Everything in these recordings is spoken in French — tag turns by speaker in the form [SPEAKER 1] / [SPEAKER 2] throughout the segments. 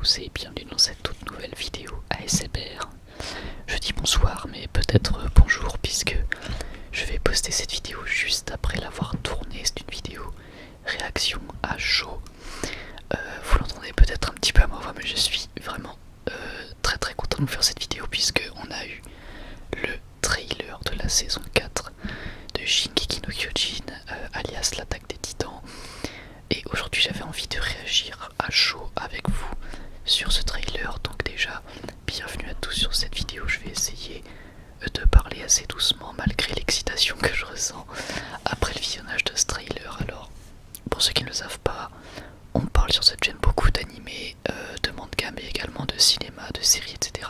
[SPEAKER 1] tous et bienvenue dans cette toute nouvelle vidéo ASMR. Je dis bonsoir mais peut-être bonjour puisque je vais poster cette vidéo juste après l'avoir tournée. C'est une vidéo réaction à chaud. Vous l'entendez peut-être un petit peu à ma voix mais je suis vraiment très content de vous faire cette vidéo puisque on a eu le trailer de la saison 4 de Shingeki no Kyojin alias l'attaque des titans. Et aujourd'hui j'avais envie de réagir à chaud avec vous sur ce trailer. Donc déjà, bienvenue à tous sur cette vidéo. Je vais essayer de parler assez doucement malgré l'excitation que je ressens après le visionnage de ce trailer. Alors, pour ceux qui ne le savent pas, on parle sur cette chaîne beaucoup d'animés, de manga, mais également de cinéma, de séries, etc.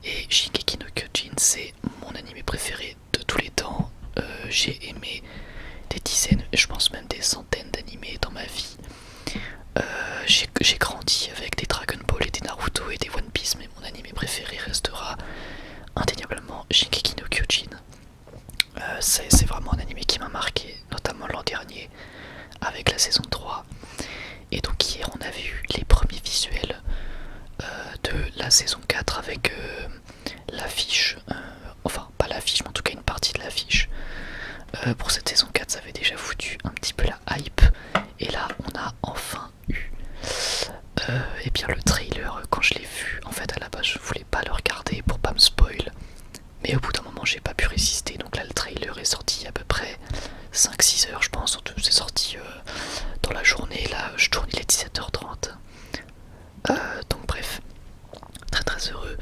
[SPEAKER 1] Et Shingeki no Kyojin, c'est mon animé préféré de tous les temps. J'ai aimé des dizaines, je pense même des centaines d'animés dans ma vie. J'ai grandi avec des Dragon Ball et des Naruto et des One Piece, mais mon animé préféré restera indéniablement Shingeki no Kyojin. C'est vraiment un animé qui m'a marqué, notamment l'an dernier avec la saison 3. Et donc hier on avait eu les premiers visuels de la saison 4 avec l'affiche, enfin pas l'affiche mais en tout cas une partie de l'affiche. Pour cette saison 4 ça avait déjà foutu un petit peu la hype et là on a enfin eu et bien le trailer. Quand je l'ai vu, en fait à la base je voulais pas le regarder pour pas me spoil, mais au bout d'un moment j'ai pas pu résister, donc là le trailer est sorti à peu près 5-6 heures je pense. C'est sorti dans la journée, là je tourne, il est 17h30, donc bref, très heureux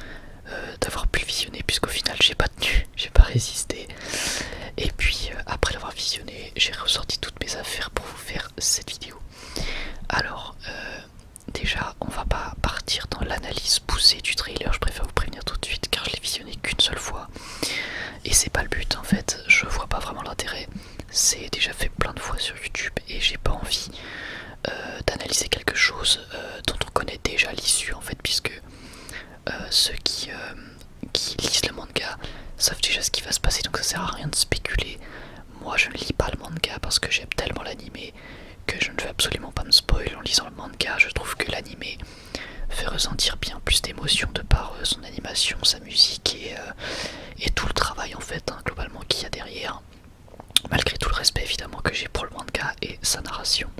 [SPEAKER 1] d'avoir pu le visionner puisqu'au final j'ai pas tenu, j'ai pas résisté. Et puis après l'avoir visionné, j'ai ressorti toutes mes affaires pour vous faire cette vidéo. Alors déjà on va pas partir dans l'analyse poussée du trailer, je préfère vous prévenir tout de suite car je l'ai visionné qu'une seule fois. Et c'est pas le but en fait, je vois pas vraiment l'intérêt. C'est déjà fait plein de fois sur YouTube et j'ai pas envie d'analyser quelque chose dont on connaît déjà l'issue en fait, puisque ceux qui lisent le manga savent déjà ce qui va se passer, donc ça sert à rien de spéculer. Moi je ne lis pas le manga parce que j'aime tellement l'animé que je ne veux absolument pas me spoil en lisant le manga. Je trouve que l'animé fait ressentir bien plus d'émotions de par son animation, sa musique et tout le travail en fait globalement qu'il y a derrière, malgré tout le respect évidemment que j'ai pour le manga et sa narration.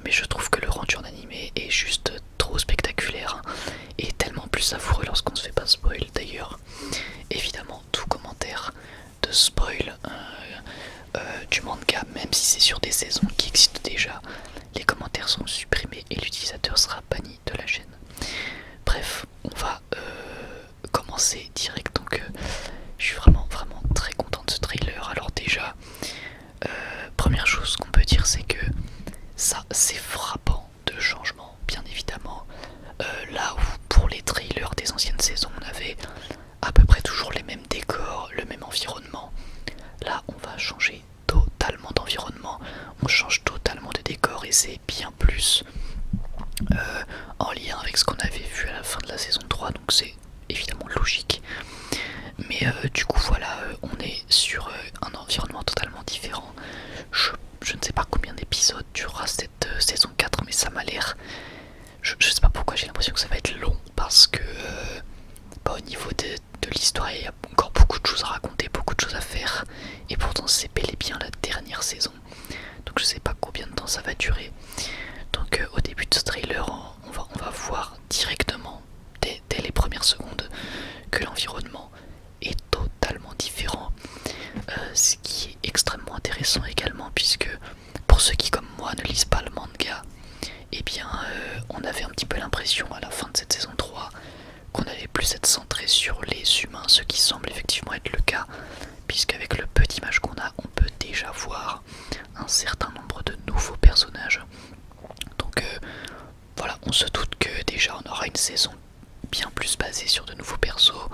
[SPEAKER 1] Mais je trouve que le rendu en animé est juste trop spectaculaire et tellement plus savoureux lorsqu'on se fait pas spoil. D'ailleurs, évidemment, tout commentaire de spoil du manga, même si c'est sur des saisons qui existent déjà, les commentaires sont supprimés et l'utilisateur sera banni de la chaîne. Bref, on va commencer direct. Donc je suis vraiment très content de ce trailer. Alors déjà, première chose qu'on peut dire, c'est que ça c'est frappant de changement, bien évidemment. Là où pour les trailers des anciennes saisons on avait à peu près toujours les mêmes décors, le même environnement, là on va changer totalement d'environnement, on change totalement de décor et c'est bien plus en lien avec ce qu'on avait vu à la fin de la saison 3, donc c'est évidemment logique. Mais du coup voilà, on est sur un environnement totalement différent. Je ne sais pas combien d'épisodes durera cette saison 4, mais ça m'a l'air... Je sais pas pourquoi j'ai l'impression que ça va être long, parce que au niveau de l'histoire il y a encore beaucoup de choses à raconter, beaucoup de choses à faire, et pourtant c'est bel et bien la dernière saison, donc je sais pas combien de temps ça va durer. Donc au début de ce trailer on va voir directement dès les premières secondes que l'environnement est totalement différent, ce qui est extrêmement intéressant également, puisque pour ceux qui comme moi ne lisent pas le manga, et bien on avait un petit peu l'impression à la fin de cette saison 3 qu'on allait plus être centré sur les humains, ce qui semble effectivement être le cas, puisqu'avec le peu d'images qu'on a, on peut déjà voir un certain nombre de nouveaux personnages. Donc voilà, on se doute que déjà on aura une saison bien plus basée sur de nouveaux persos,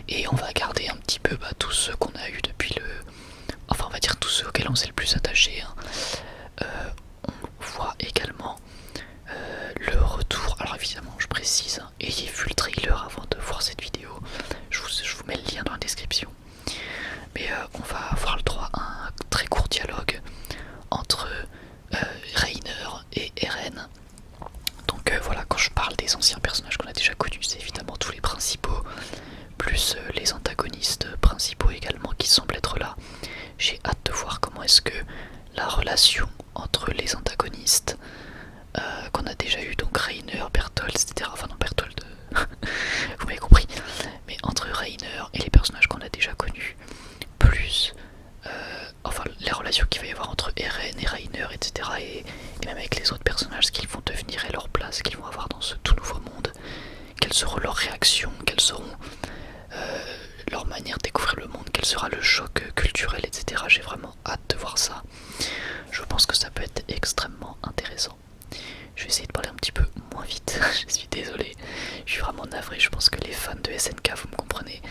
[SPEAKER 1] et on va garder un petit peu tous ceux qu'on a eu depuis le... Enfin on va dire tous ceux auxquels on s'est le plus attaché, hein. On voit également le retour, alors évidemment je précise, hein, ayez vu le trailer avant de voir cette vidéo, je vous mets le lien dans la description. Mais on va avoir le droit à un très court dialogue entre Reiner et Eren. Donc voilà, quand je plus les antagonistes principaux également qui semblent être là. J'ai hâte de voir comment est-ce que la relation entre les antagonistes qu'on a déjà eu, donc Rainer, Berthold, etc. Enfin non, Berthold, vous m'avez compris. Mais entre Rainer et les personnages qu'on a déjà connus, plus enfin les relations qu'il va y avoir entre Eren et Rainer, etc. Et même avec les autres personnages, ce qu'ils vont devenir et leur place qu'ils vont avoir dans ce tout nouveau monde, quelles seront leurs réactions, quelles seront leur manière de découvrir le monde, quel sera le choc culturel, etc. J'ai vraiment hâte de voir ça. Je pense que ça peut être extrêmement intéressant. Je vais essayer de parler un petit peu moins vite, je suis désolé, je suis vraiment navré, je pense que les fans de SNK vous me comprenez.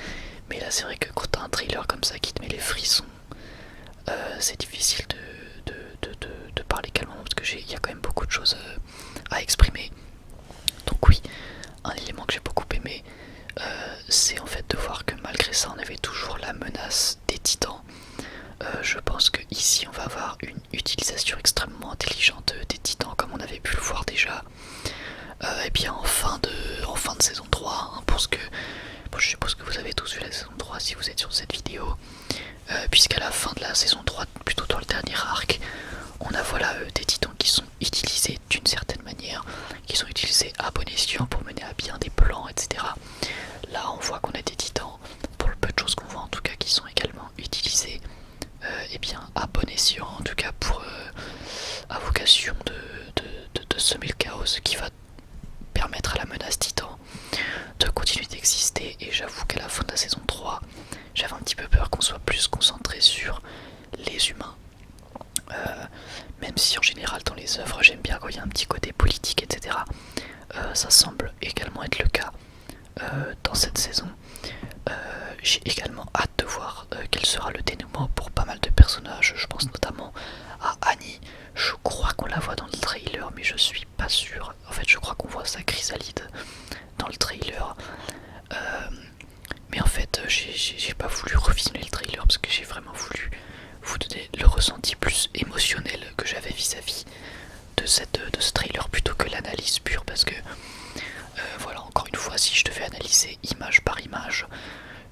[SPEAKER 1] Mais là c'est vrai que quand t'as un trailer comme ça qui te met les frissons, c'est difficile de parler calmement parce que il y a quand même beaucoup de choses à exprimer. Donc oui, un élément que j'ai beaucoup aimé, c'est en fait de voir que malgré ça on avait toujours la menace des titans. Je pense que ici on va avoir une utilisation extrêmement intelligente des titans comme on avait pu le voir déjà. Et bien en fin de saison 3, hein, pour ce que bon, je suppose que vous avez tous vu la saison 3 si vous êtes sur cette vidéo, puisqu'à la fin de la saison 3, plutôt dans le dernier arc, on a voilà des titans qui sont utilisés d'une certaine manière, qui sont utilisés à bon escient pour mener à bien des plans, etc. Là on voit qu'on a des titans, pour le peu de choses qu'on voit en tout cas, qui sont également utilisés et bien à bon escient, en tout cas pour à vocation de semer le chaos, ce qui va permettre à la menace titan de continuer d'exister. Et j'avoue qu'à la fin de la saison 3, j'avais un petit peu peur qu'on soit plus concentré sur les humains, même si en général dans les œuvres j'aime bien quand il y a un petit côté politique, etc. Ça semble également être le cas dans cette saison. J'ai également hâte de voir quel sera le dénouement pour pas mal de personnages. Je pense notamment à Annie. Je crois qu'on la voit dans le trailer, mais je suis pas sûr. En fait, je crois qu'on voit sa chrysalide dans le trailer. Mais en fait, j'ai pas voulu revisionner le trailer parce que j'ai vraiment voulu vous donner le ressenti plus émotionnel que j'avais vis-à-vis de ce trailer plutôt que l'analyse pure, parce que voilà, encore une fois, si je devais analyser image par image,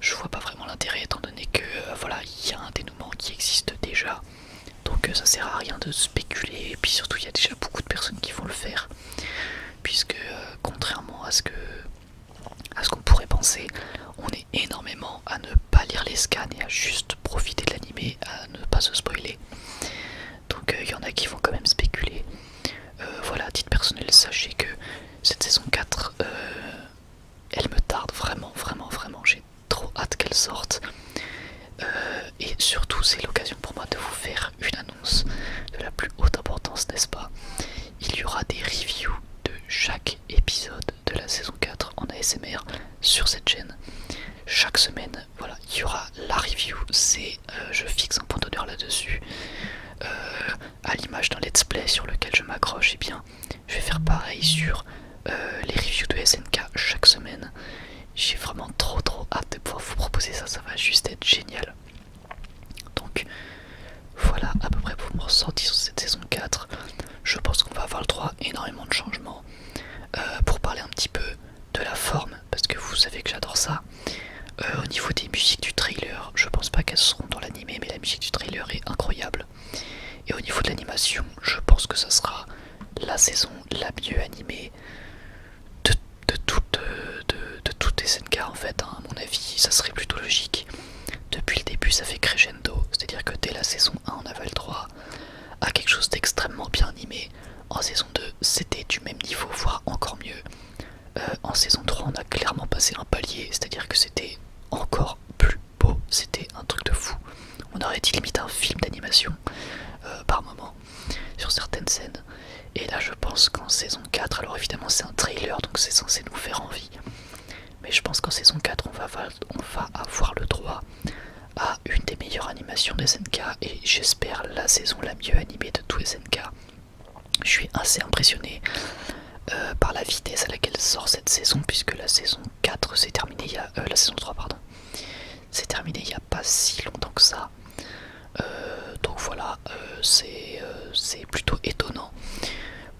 [SPEAKER 1] je vois pas vraiment l'intérêt étant donné que voilà, il y a un dénouement qui existe déjà, donc ça sert à rien de spéculer. Et puis surtout il y a déjà beaucoup de personnes qui vont le faire, puisque contrairement à ce qu'on pourrait penser, on est énormément à ne pas lire les scans et à juste profiter de l'animé, à ne pas se spoiler. Donc il y en a qui vont quand même spéculer. Voilà, à titre personnel, sachez que cette saison 4, elle me tarde vraiment, vraiment, vraiment. J'ai trop hâte qu'elle sorte. Et surtout, c'est l'occasion pour moi de vous faire une annonce de la plus haute importance, n'est-ce pas? Il y aura des reviews de chaque épisode de la saison 4 en ASMR sur cette chaîne. Chaque semaine, voilà, il y aura la review. C'est, je fixe un point d'honneur là-dessus. À l'image d'un let's play sur lequel je m'accroche, et bien, je vais faire pareil sur les reviews de SNK chaque semaine. J'ai vraiment trop hâte de pouvoir vous proposer ça, ça va juste être génial. Donc voilà à peu près pour mon ressenti sur cette saison 4. Je pense qu'on va avoir le droit à énormément de changements. Pour parler un petit peu de la forme, parce que vous savez que j'adore ça, au niveau des musiques du trailer, je pense pas qu'elles seront dans l'animé, mais la musique du trailer est incroyable. Et au niveau de l'animation, je pense que ça sera la saison la mieux animée de toute SNK en fait, hein. À mon avis, ça serait plutôt logique. Depuis le début, ça fait crescendo, c'est-à-dire que dès la saison 1, on avait le droit à quelque chose d'extrêmement bien animé. En saison 2, c'était du même niveau, voire encore mieux. En saison 3, on a clairement passé un palier, c'est-à-dire que c'était encore plus beau, c'était un truc de fou. On aurait dit limite un film d'animation par moment sur certaines scènes. Et là je pense qu'en saison 4, alors évidemment c'est un trailer donc c'est censé nous faire envie, mais je pense qu'en saison 4 on va avoir le droit à une des meilleures animations de SNK, et j'espère la saison la mieux animée de tout SNK. Je suis assez impressionné par la vitesse à laquelle sort cette saison, puisque la saison 4 s'est terminée il y a... la saison 3 pardon, s'est terminée il n'y a pas si longtemps que ça. Donc voilà, c'est plutôt étonnant.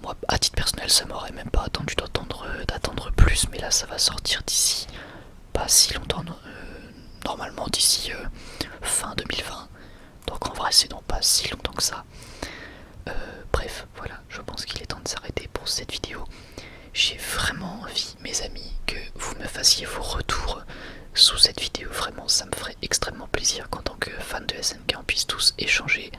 [SPEAKER 1] Moi, à titre personnel, ça m'aurait même pas attendu d'attendre plus, mais là ça va sortir d'ici pas si longtemps normalement d'ici fin 2020. Donc en vrai c'est dans pas si longtemps que ça. Bref, voilà, je pense qu'il est temps de s'arrêter pour cette vidéo. J'ai vraiment envie, mes amis, que vous me fassiez vos retours sous cette vidéo. Vraiment, ça me ferait extrêmement plaisir qu'en tant que fan de SNK on puisse tous échanger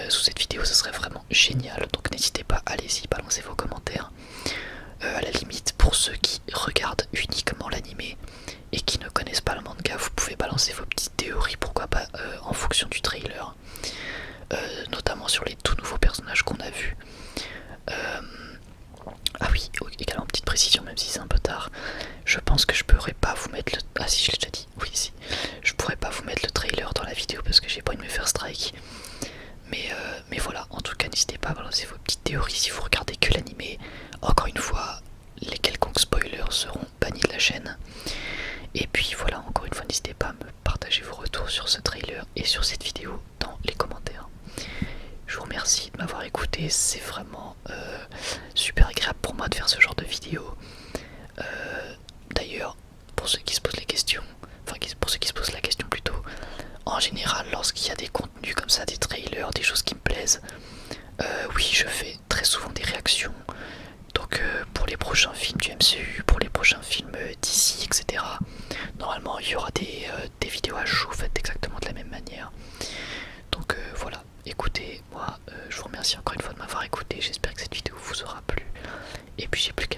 [SPEAKER 1] sous cette vidéo. Ce serait vraiment génial. Donc n'hésitez pas, allez-y, balancez vos commentaires. À la limite, pour ceux qui regardent uniquement l'animé et qui ne connaissent pas le manga, vous pouvez balancer vos petites théories, pourquoi pas en fonction du trailer. Notamment sur les tout nouveaux personnages qu'on a vus. Ah oui, également petite précision, même si c'est un peu tard, je pense que je pourrais pas vous mettre le... Ah si, je l'ai déjà dit, oui si. Je pourrais pas vous mettre le trailer dans la vidéo parce que j'ai pas envie de me faire strike. Mais voilà, en tout cas n'hésitez pas à balancer vos petites théories si vous regardez que l'animé. Encore une fois, les quelconques spoilers seront bannis de la chaîne. Et puis voilà, encore une fois, n'hésitez pas à me partager vos retours sur ce trailer et sur cette vidéo dans les commentaires. Je vous remercie de m'avoir écouté, c'est vraiment super agréable pour moi de faire ce genre de vidéo. D'ailleurs, pour ceux qui se posent les questions, enfin pour ceux qui se posent la question plutôt, en général lorsqu'il y a des contenus comme ça, des trailers, des choses qui me plaisent, oui je fais très souvent des réactions. Donc pour les prochains films du MCU, pour les prochains films d'ici, etc. Normalement il y aura des vidéos à chaud faites exactement de la même manière. Donc voilà, écoutez, moi je vous remercie encore une fois de m'avoir écouté, j'espère que cette vidéo vous aura plu. Et puis j'ai plus qu'à